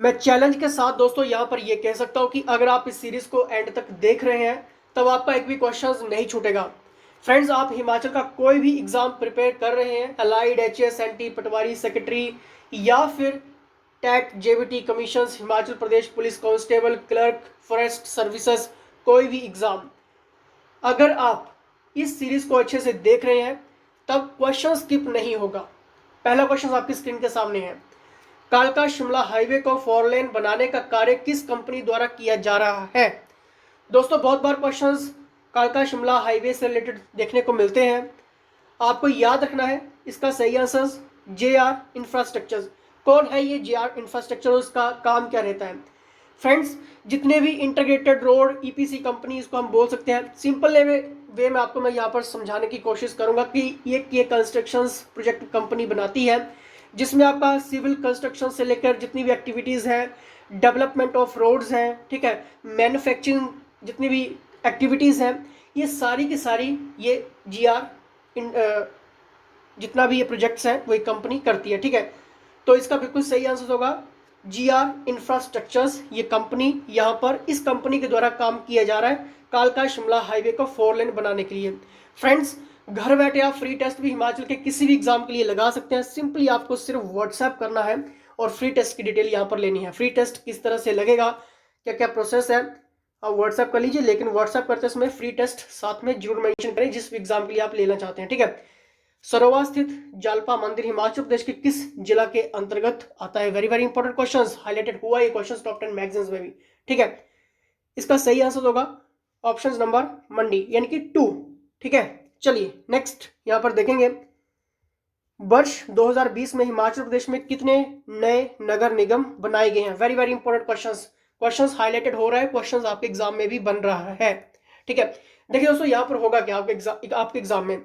मैं चैलेंज के साथ दोस्तों यहाँ पर ये कह सकता हूँ कि अगर आप इस सीरीज को एंड तक देख रहे हैं तब आपका एक भी क्वेश्चन नहीं छूटेगा। फ्रेंड्स, आप हिमाचल का कोई भी एग्जाम प्रिपेयर कर रहे हैं, allied, HS, NT, Patwari, secretary या फिर TET, JBT, commission, Himachal Pradesh police constable, clerk, forest services, कोई भी एग्जाम, अगर आप इस सीरीज को अच्छे से देख रहे हैं तब क्वेश्चन स्किप नहीं होगा। पहला क्वेश्चन आपकी स्क्रीन के सामने है। कालका शिमला हाईवे को 4 लेन बनाने का कार्य किस कंपनी द्वारा किया जा रहा है? दोस्तों, बहुत बार क्वेश्चंस कालका शिमला हाईवे से रिलेटेड देखने को मिलते हैं। आपको याद रखना है इसका सही आंसर जेआर इंफ्रास्ट्रक्चर। कौन है ये जेआर इंफ्रास्ट्रक्चर, उसका काम क्या रहता है? फ्रेंड्स, जितने भी इंटीग्रेटेड रोड ईपीसी कंपनी, इसको हम बोल सकते हैं सिंपल वे में आपको मैं यहाँ पर समझाने की कोशिश करूंगा कि ये कंस्ट्रक्शन प्रोजेक्ट कंपनी बनाती है जिसमें आपका सिविल कंस्ट्रक्शन से लेकर जितनी भी एक्टिविटीज़ हैं, डेवलपमेंट ऑफ रोड्स हैं, ठीक है, मैन्युफैक्चरिंग जितनी भी एक्टिविटीज़ हैं, ये सारी की सारी ये जीआर जितना भी ये प्रोजेक्ट्स हैं वही कंपनी करती है। ठीक है, तो इसका बिल्कुल सही आंसर होगा जीआर इंफ्रास्ट्रक्चर्स। ये कंपनी, यहाँ पर इस कंपनी के द्वारा काम किया जा रहा है कालका शिमला हाईवे को 4 लेन बनाने के लिए। फ्रेंड्स, घर बैठे आप फ्री टेस्ट भी हिमाचल के किसी भी एग्जाम के लिए लगा सकते हैं। सिंपली आपको सिर्फ व्हाट्सएप करना है और फ्री टेस्ट की डिटेल यहाँ पर लेनी है। फ्री टेस्ट किस तरह से लगेगा, क्या क्या प्रोसेस है, आप व्हाट्सएप कर लीजिए, लेकिन व्हाट्सएप करते समय फ्री टेस्ट साथ में जरूर मेंशन करें जिस भी एग्जाम के लिए आप लेना चाहते हैं। ठीक है, सरोवा स्थित जालपा मंदिर हिमाचल प्रदेश के किस जिला के अंतर्गत आता है? Very very important questions highlighted हुआ ये क्वेश्चंस टॉप 10 मैगजीन्स में भी। ठीक है, इसका सही आंसर होगा ऑप्शन नंबर मंडी, यानी कि 2। ठीक है, चलिए नेक्स्ट यहां पर देखेंगे। वर्ष 2020 में हिमाचल प्रदेश में कितने नए नगर निगम बनाए गए हैं? Very very important questions highlighted हो रहा है, क्वेश्चंस आपके एग्जाम में भी बन रहा है। ठीक है, देखिए दोस्तों, यहां पर होगा क्या आपके एग्जाम में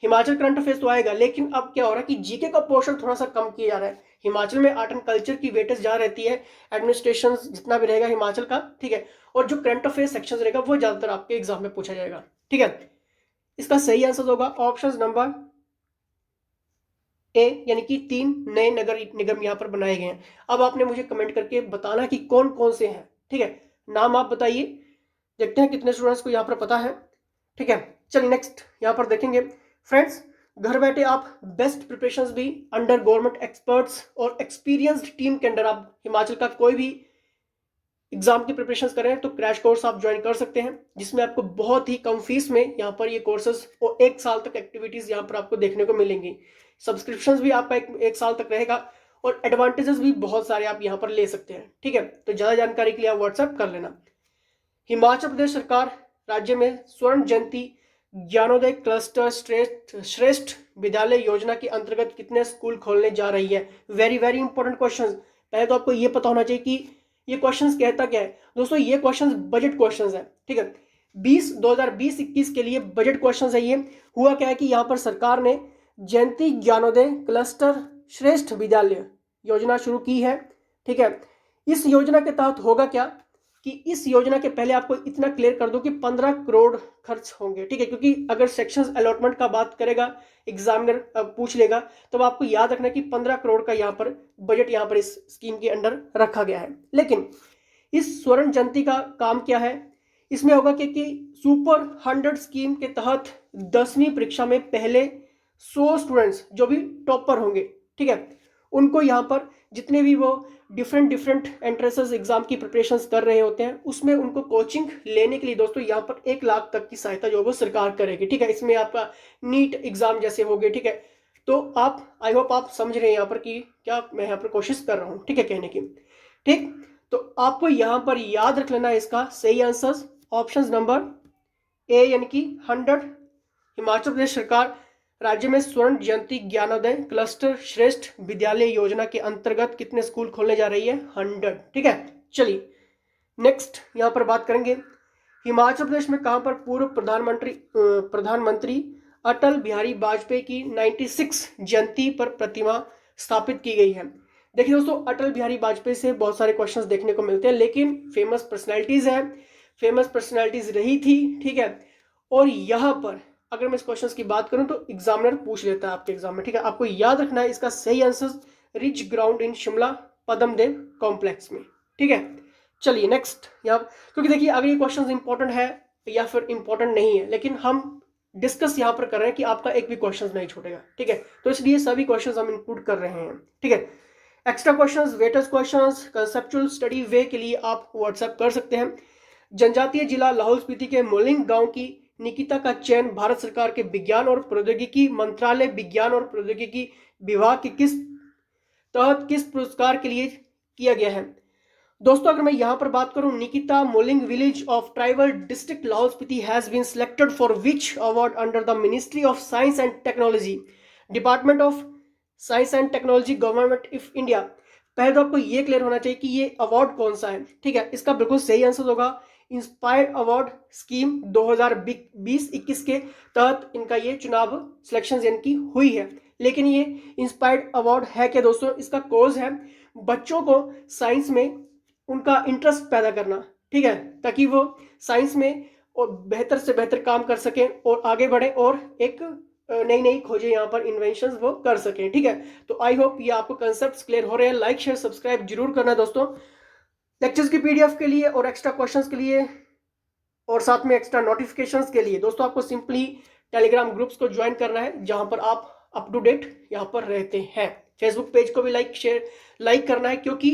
हिमाचल करंट अफेयर्स तो आएगा, लेकिन अब क्या हो रहा है कि जीके का पोर्शन थोड़ा सा कम किया जा रहा है। हिमाचल में आर्ट एंड कल्चर की वेटेज जहाँ रहती है, एडमिनिस्ट्रेशन जितना भी रहेगा हिमाचल का, ठीक है, और जो करंट अफेयर्स सेक्शन रहेगा वो ज्यादातर आपके एग्जाम में पूछा जाएगा। ठीक है, इसका सही आंसर होगा ऑप्शन नंबर ए, यानी कि 3 नए नगर निगम यहाँ पर बनाए गए हैं। अब आपने मुझे कमेंट करके बताना कि कौन कौन से हैं। ठीक है, नाम आप बताइए, देखते हैं कितने स्टूडेंट्स को यहाँ पर पता है। ठीक है, चलिए नेक्स्ट यहाँ पर देखेंगे। फ्रेंड्स, घर बैठे आप बेस्ट प्रिपरेशंस भी अंडर गवर्नमेंट एक्सपर्ट्स और एक्सपीरियंस्ड टीम के अंडर आप हिमाचल का कोई भी एग्जाम की प्रिपरेशंस कर रहे हैं तो क्रैश कोर्स आप ज्वाइन कर सकते हैं, जिसमें आपको बहुत ही कम फीस में यहाँ पर ये कोर्सेज और 1 साल तक एक्टिविटीज यहाँ पर आपको देखने को मिलेंगी। सब्सक्रिप्शन भी आपका एक साल तक रहेगा और एडवांटेजेस भी बहुत सारे आप यहाँ पर ले सकते हैं। ठीक है, तो ज़्यादा जानकारी के लिए आप व्हाट्सएप कर लेना। हिमाचल प्रदेश सरकार राज्य में स्वर्ण जयंती ज्ञानोदय क्लस्टर श्रेष्ठ विद्यालय योजना के अंतर्गत कितने स्कूल खोलने जा रही है? Very very important question. पहले तो आपको ये पता होना चाहिए कि ये क्वेश्चंस कहता क्या है। दोस्तों, ये क्वेश्चंस बजट क्वेश्चंस है। ठीक है, 2020-21 के लिए बजट क्वेश्चंस है। ये हुआ क्या है कि यहाँ पर सरकार ने जयंती ज्ञानोदय क्लस्टर श्रेष्ठ विद्यालय योजना शुरू की है। ठीक है, इस योजना के तहत होगा क्या कि इस योजना के पहले आपको इतना क्लियर कर दूं कि 15 करोड़ खर्च होंगे। ठीक है, क्योंकि अगर सेक्शंस अलॉटमेंट का बात करेगा एग्जामिनर पूछ लेगा, तो आपको याद रखना कि 15 करोड़ का यहाँ पर बजट यहाँ पर इस स्कीम के अंडर रखा गया है। लेकिन इस स्वर्ण जयंती का काम क्या है? इसमें होगा कि सुपर 100 स्कीम के तहत 10वीं परीक्षा में पहले 100 स्टूडेंट्स जो भी टॉपर होंगे, ठीक है, उनको यहाँ पर जितने भी वो डिफरेंट एंट्रेंसेस एग्जाम की प्रिपरेशंस कर रहे होते हैं उसमें उनको कोचिंग लेने के लिए दोस्तों यहाँ पर 1 लाख तक की सहायता जो वो सरकार करेगी। ठीक है, इसमें आपका नीट एग्जाम जैसे हो गए। ठीक है, तो आप आई होप आप समझ रहे हैं यहाँ पर कि क्या मैं यहाँ पर कोशिश कर रहा हूँ, ठीक है, कहने की। ठीक, तो आपको यहाँ पर याद रख लेना है इसका सही आंसर ऑप्शन नंबर ए, यानी कि 100। हिमाचल प्रदेश सरकार राज्य में स्वर्ण जयंती ज्ञानोदय क्लस्टर श्रेष्ठ विद्यालय योजना के अंतर्गत कितने स्कूल खोलने जा रही है? 100। ठीक है, चलिए नेक्स्ट यहां पर बात करेंगे। हिमाचल प्रदेश में कहां पर पूर्व प्रधानमंत्री अटल बिहारी वाजपेयी की 96 जयंती पर प्रतिमा स्थापित की गई है? देखिए दोस्तों, अटल बिहारी वाजपेयी से बहुत सारे क्वेश्चंस देखने को मिलते हैं, लेकिन फेमस पर्सनैलिटीज है, फेमस पर्सनैलिटीज रही थी। ठीक है, और यहां पर अगर मैं इस क्वेश्चन की बात करूं तो एग्जामिनर पूछ लेता है आपके एग्जाम में। ठीक है, आपको याद रखना है इसका सही answer ridge ground in Shimla Padamdev complex में। ठीक है, चलिए नेक्स्ट यहाँ, क्योंकि देखिए अगर ये क्वेश्चन इंपॉर्टेंट है या फिर इंपॉर्टेंट नहीं है, लेकिन हम डिस्कस यहाँ पर कर रहे हैं कि आपका एक भी क्वेश्चन नहीं छूटेगा। ठीक है, तो इसलिए सभी क्वेश्चन हम इंक्लूड कर रहे हैं। ठीक है, extra questions, weightage questions, conceptual study way के लिए आप व्हाट्सएप कर सकते हैं। जनजातीय जिला लाहौल स्पीति के मोलिंग गांव की निकिता का चयन भारत सरकार के विज्ञान और प्रौद्योगिकी मंत्रालय विज्ञान और प्रौद्योगिकी विभाग के तहत किस पुरस्कार के लिए किया गया है। दोस्तों अगर मैं यहां पर बात करूं, Nikita Moling village of tribal district Lahaul Spiti has been selected for which award under the ministry of science and technology, department of science and technology, government of India. पहले तो आपको ये क्लियर होना चाहिए कि ये अवार्ड कौन सा है। ठीक है, इसका बिल्कुल सही आंसर होगा इंस्पायर्ड अवार्ड स्कीम 2020-21 के तहत इनका ये चुनाव सिलेक्शन इनकी हुई है। लेकिन ये इंस्पायर्ड अवार्ड है क्या दोस्तों, इसका कॉज है बच्चों को साइंस में उनका इंटरेस्ट पैदा करना। ठीक है, ताकि वो साइंस में और बेहतर से बेहतर काम कर सकें और आगे बढ़े और एक नई नई खोजें यहाँ पर इन्वेंशंस वो कर सकें। ठीक है, तो आई होप ये आपको कंसेप्ट क्लियर हो रहे हैं। लाइक शेयर सब्सक्राइब जरूर करना दोस्तों। लेक्चर्स की पीडीएफ के लिए और एक्स्ट्रा क्वेश्चंस के लिए और साथ में एक्स्ट्रा नोटिफिकेशंस के लिए दोस्तों आपको सिंपली टेलीग्राम ग्रुप्स को ज्वाइन करना है, जहां पर आप अप टू डेट यहाँ पर रहते हैं। फेसबुक पेज को भी लाइक करना है, क्योंकि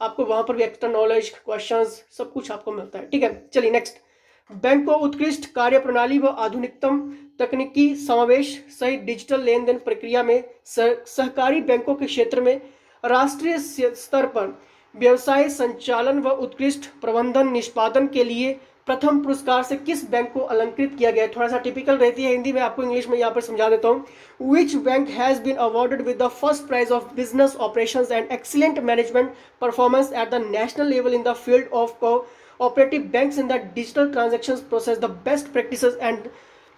आपको वहां पर भी एक्स्ट्रा नॉलेज, क्वेश्चंस सब कुछ आपको मिलता है। ठीक है, चलिए नेक्स्ट। बैंक को उत्कृष्ट कार्य प्रणाली व आधुनिकतम तकनीकी समावेश सहित डिजिटल लेन देन प्रक्रिया में सहकारी बैंकों के क्षेत्र में राष्ट्रीय स्तर पर व्यवसाय संचालन व उत्कृष्ट प्रबंधन निष्पादन के लिए प्रथम पुरस्कार से किस बैंक को अलंकृत किया गया है। थोड़ा सा टिपिकल रहती है हिंदी में, आपको इंग्लिश में यहाँ पर समझा देता हूँ। Which bank has been awarded with the first prize of business operations and excellent management performance at the national level in the field of cooperative banks in the digital transactions process, the best practices and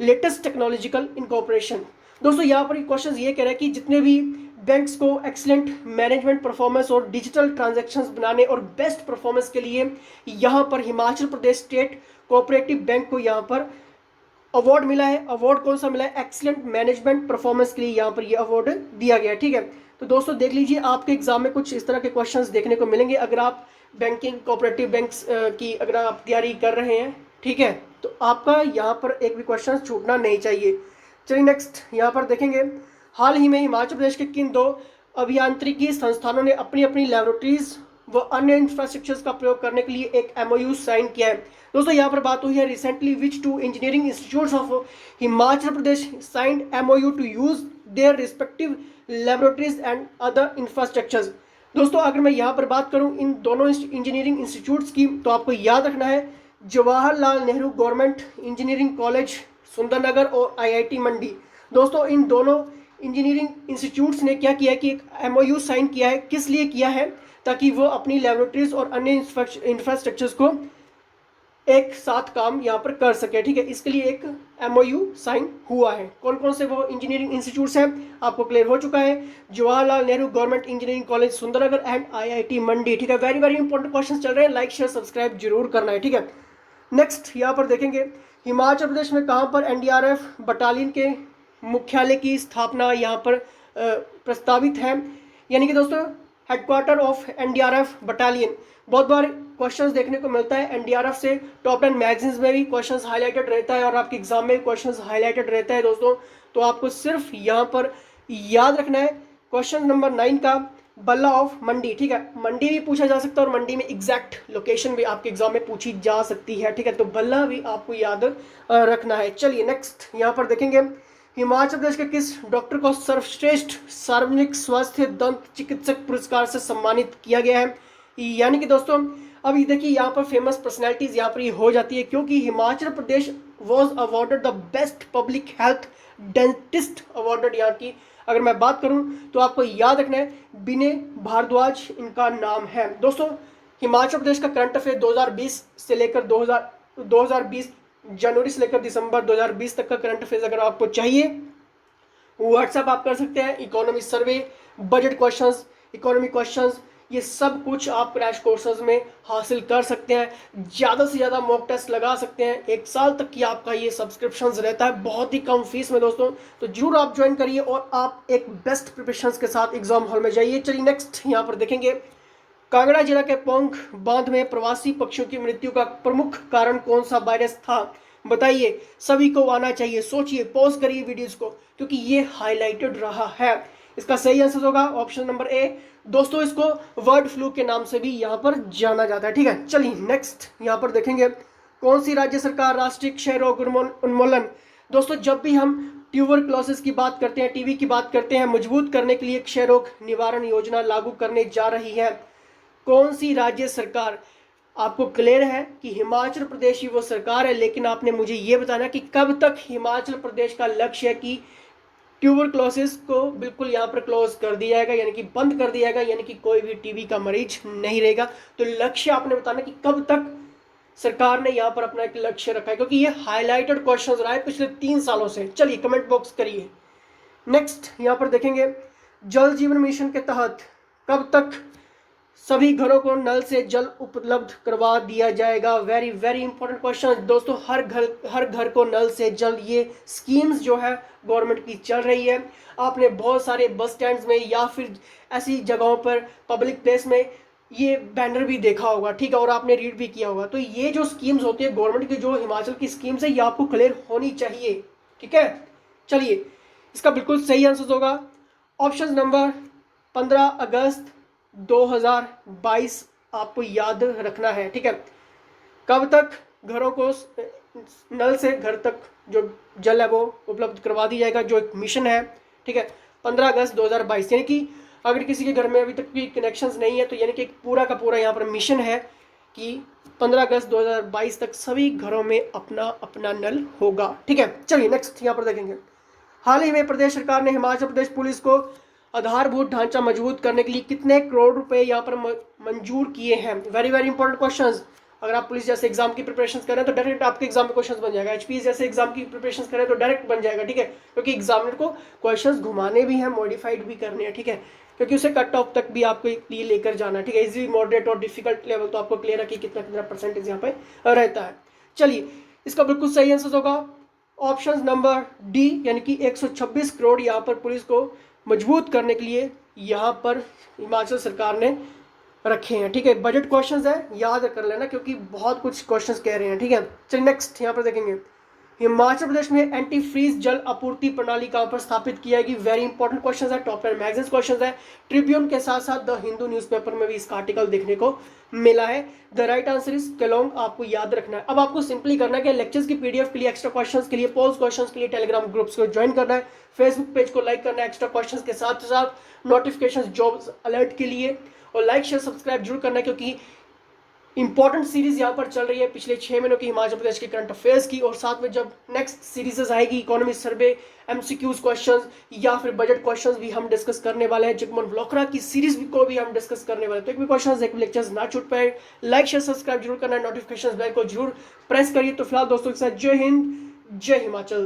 latest technological incorporation। दोस्तों यहाँ पर question ये कह रहा है कि जितने भी बैंक्स को एक्सीलेंट मैनेजमेंट परफॉर्मेंस और डिजिटल ट्रांजैक्शंस बनाने और बेस्ट परफॉर्मेंस के लिए यहाँ पर Himachal Pradesh state cooperative bank को यहाँ पर अवार्ड मिला है। अवार्ड कौन सा मिला है, एक्सीलेंट मैनेजमेंट परफॉर्मेंस के लिए यहाँ पर ये अवार्ड दिया गया है। ठीक है, तो दोस्तों देख लीजिए आपके एग्जाम में कुछ इस तरह के क्वेश्चंस देखने को मिलेंगे अगर आप बैंकिंग कोऑपरेटिव बैंक्स की अगर आप तैयारी कर रहे हैं। ठीक है, तो आपका यहाँ पर एक भी क्वेश्चन छूटना नहीं चाहिए। चलिए नेक्स्ट यहाँ पर देखेंगे। हाल ही में हिमाचल प्रदेश के किन दो अभियांत्रिकी संस्थानों ने अपनी अपनी लैबोरेटरीज व अन्य इंफ्रास्ट्रक्चर्स का प्रयोग करने के लिए एक MOU साइन किया है। दोस्तों यहाँ पर बात हुई है recently which two engineering institutes of Himachal Pradesh signed MOU to use their respective laboratories and other infrastructures. दोस्तों अगर मैं यहाँ पर बात करूँ इन दोनों इंजीनियरिंग इंस्टीट्यूट्स की, तो आपको याद रखना है Jawaharlal Nehru government engineering college Sundernagar और IIT मंडी। दोस्तों इन दोनों इंजीनियरिंग इंस्टीट्यूट्स ने क्या किया कि एक MOU साइन किया है। किस लिए किया है, ताकि वो अपनी लैबोरेटरीज और अन्य इंफ्रास्ट्रक्चर्स को एक साथ काम यहाँ पर कर सके। ठीक है, इसके लिए एक MOU साइन हुआ है। कौन कौन से वो इंजीनियरिंग इंस्टीट्यूट्स हैं आपको क्लियर हो चुका है, Jawaharlal Nehru government engineering college Sundernagar and IIT Mandi. ठीक है, वेरी वेरी इंपॉर्टेंट क्वेश्चन चल रहे हैं, लाइक शेयर सब्सक्राइब जरूर करना है। ठीक है, नेक्स्ट यहाँ पर देखेंगे हिमाचल प्रदेश में कहाँ पर NDRF बटालियन के मुख्यालय की स्थापना यहाँ पर प्रस्तावित है, यानी कि दोस्तों हेडक्वार्टर ऑफ NDRF बटालियन। बहुत बार क्वेश्चंस देखने को मिलता है NDRF से, टॉप 10 मैगजीन्स में भी क्वेश्चंस हाईलाइटेड रहता है और आपके एग्जाम में क्वेश्चंस हाईलाइटेड रहता है दोस्तों। तो आपको सिर्फ यहाँ पर याद रखना है क्वेश्चन नंबर 9 का बल्ला ऑफ मंडी। ठीक है, मंडी भी पूछा जा सकता है और मंडी में एग्जैक्ट लोकेशन भी आपके एग्जाम में पूछी जा सकती है। ठीक है, तो बल्ला भी आपको याद रखना है। चलिए नेक्स्ट यहाँ पर देखेंगे हिमाचल प्रदेश के किस डॉक्टर को सर्वश्रेष्ठ सार्वजनिक स्वास्थ्य दंत चिकित्सक पुरस्कार से सम्मानित किया गया है। यानी कि दोस्तों अब ये देखिए यहाँ पर फेमस पर्सनैलिटीज यहाँ पर ये हो जाती है, क्योंकि Himachal Pradesh was awarded the best public health dentist awarded. यहाँ की अगर मैं बात करूँ तो आपको याद रखना है विनय भारद्वाज इनका नाम है। दोस्तों हिमाचल प्रदेश का करंट अफेयर 2020 से लेकर 2020 जनवरी से लेकर दिसंबर 2020 तक का करंट अफेयर्स अगर आपको चाहिए व्हाट्सएप आप कर सकते हैं। इकोनॉमी सर्वे, बजट क्वेश्चंस, इकोनॉमी क्वेश्चंस, ये सब कुछ आप क्रैश कोर्सेज में हासिल कर सकते हैं। ज़्यादा से ज़्यादा मॉक टेस्ट लगा सकते हैं, 1 साल तक की आपका ये सब्सक्रिप्शन रहता है बहुत ही कम फीस में दोस्तों। तो जरूर आप ज्वाइन करिए और आप एक बेस्ट प्रिपरेशन के साथ एग्जाम हॉल में जाइए। चलिए नेक्स्ट यहाँ पर देखेंगे कांगड़ा जिला के पोंख बांध में प्रवासी पक्षियों की मृत्यु का प्रमुख कारण कौन सा वायरस था, बताइए। सभी को आना चाहिए, सोचिए, पॉज करिए वीडियोस को, क्योंकि ये हाईलाइटेड रहा है। इसका सही आंसर होगा ऑप्शन नंबर ए। दोस्तों इसको वर्ड फ्लू के नाम से भी यहाँ पर जाना जाता है, ठीक है। चलिए नेक्स्ट यहाँ पर देखेंगे, कौन सी राज्य सरकार राष्ट्रीय क्षय रोग उन्मूलन। दोस्तों जब भी हम ट्यूबरक्लोसिस की बात करते हैं, टीबी की बात करते हैं, मजबूत करने के लिए क्षय रोग निवारण योजना लागू करने जा रही है कौन सी राज्य सरकार। आपको क्लियर है कि हिमाचल प्रदेश ही वो सरकार है, लेकिन आपने मुझे ये बताना कि कब तक हिमाचल प्रदेश का लक्ष्य है कि ट्यूबरक्लोसिस को बिल्कुल यहाँ पर क्लोज कर दिया जाएगा, यानी कि बंद कर दिया जाएगा, यानी कि कोई भी टीबी का मरीज नहीं रहेगा। तो लक्ष्य आपने बताना कि कब तक सरकार ने यहाँ पर अपना एक लक्ष्य रखा है, क्योंकि ये हाईलाइटेड क्वेश्चन रहा है पिछले 3 सालों से। चलिए कमेंट बॉक्स करिए। नेक्स्ट यहाँ पर देखेंगे, जल जीवन मिशन के तहत कब तक सभी घरों को नल से जल उपलब्ध करवा दिया जाएगा। वेरी वेरी इंपॉर्टेंट क्वेश्चन दोस्तों। हर घर को नल से जल, ये स्कीम्स जो है गवर्नमेंट की चल रही है। आपने बहुत सारे बस स्टैंड्स में या फिर ऐसी जगहों पर पब्लिक प्लेस में ये बैनर भी देखा होगा, ठीक है, और आपने रीड भी किया होगा। तो ये जो स्कीम्स होती है गवर्नमेंट की, जो हिमाचल की स्कीम्स है, ये आपको क्लियर होनी चाहिए, ठीक है। चलिए इसका बिल्कुल सही आंसर होगा ऑप्शन नंबर 15 अगस्त 2022 आपको याद रखना है, ठीक है। कब तक घरों को नल से घर तक जो जल है वो उपलब्ध करवा दिया जाएगा, जो एक मिशन है, ठीक है, 15 अगस्त 2022। यानी कि अगर किसी के घर में अभी तक भी कनेक्शंस नहीं है, तो यानी कि पूरा का पूरा यहाँ पर मिशन है कि 15 अगस्त 2022 तक सभी घरों में अपना अपना नल होगा, ठीक है। चलिए नेक्स्ट यहाँ पर देखेंगे, हाल ही में प्रदेश सरकार ने हिमाचल प्रदेश पुलिस को आधारभूत ढांचा मजबूत करने के लिए कितने करोड़ रुपए यहाँ पर मंजूर किए हैं। Very very important questions. अगर आप पुलिस जैसे एग्जाम की प्रिपरेशन करें तो डायरेक्ट आपके एग्जाम में क्वेश्चंस बन जाएगा। एचपीएस जैसे एग्जाम की प्रिपरेशन करें तो डायरेक्ट बन जाएगा, ठीक है, क्योंकि एग्जामिनर को क्वेश्चंस घुमाने भी हैं, मॉडिफाइड भी करने हैं, ठीक है, क्योंकि उसे कट ऑफ तक भी आपको लिए लेकर जाना है, ठीक है। इजी, मॉडरेट और डिफिकल्ट लेवल तो आपको क्लियर है कि कितना कितना परसेंटेज यहाँ पे रहता है। चलिए इसका बिल्कुल सही आंसर होगा ऑप्शन नंबर डी, यानी कि 126 करोड़ यहाँ पर पुलिस को मजबूत करने के लिए यहाँ पर हिमाचल सरकार ने रखे हैं, ठीक है। बजट क्वेश्चंस है, याद कर लेना, क्योंकि बहुत कुछ क्वेश्चंस कह रहे हैं, ठीक है। चलिए नेक्स्ट यहाँ पर देखेंगे, हिमाचल प्रदेश में एंटी फ्रीज जल आपूर्ति प्रणाली कहाँ पर स्थापित की जाएगी। वेरी इंपॉर्टेंट क्वेश्चन है, टॉप 10 मैगजीन क्वेश्चन है। ट्रिब्यून के साथ साथ द हिंदू न्यूज़पेपर में भी इसका आर्टिकल देखने को मिला है। The right answer is Kelong, आपको याद रखना है। अब आपको सिंपली करना है कि लेक्चर्स की पीडीएफ के लिए, एक्स्ट्रा क्वेश्चंस के लिए, पोस्ट क्वेश्चंस के लिए टेलीग्राम ग्रुप्स को ज्वाइन करना है, फेसबुक पेज को लाइक करना है एक्स्ट्रा क्वेश्चंस के साथ साथ नोटिफिकेशन जॉब्स अलर्ट के लिए, और लाइक शेयर सब्सक्राइब जरूर करना है, क्योंकि इंपॉर्टेंट सीरीज यहाँ पर चल रही है पिछले 6 महीनों की हिमाचल प्रदेश के करंट अफेयर्स की, और साथ में जब नेक्स्ट सीरीजेस आएगी इकोनॉमी सर्वे, एमसीक्यूज क्वेश्चंस या फिर बजट क्वेश्चंस भी हम डिस्कस करने वाले हैं। जगमोहन वलोकरा की सीरीज को भी हम डिस्कस करने वाले हैं। तो एक भी क्वेश्चंस, एक भी लेक्चर्स ना छूट पाए, लाइक शेयर सब्सक्राइब जरूर करना है, नोटिफिकेशन बेल को जरूर प्रेस करिए। तो फिलहाल दोस्तों के साथ जय हिंद, जय हिमाचल।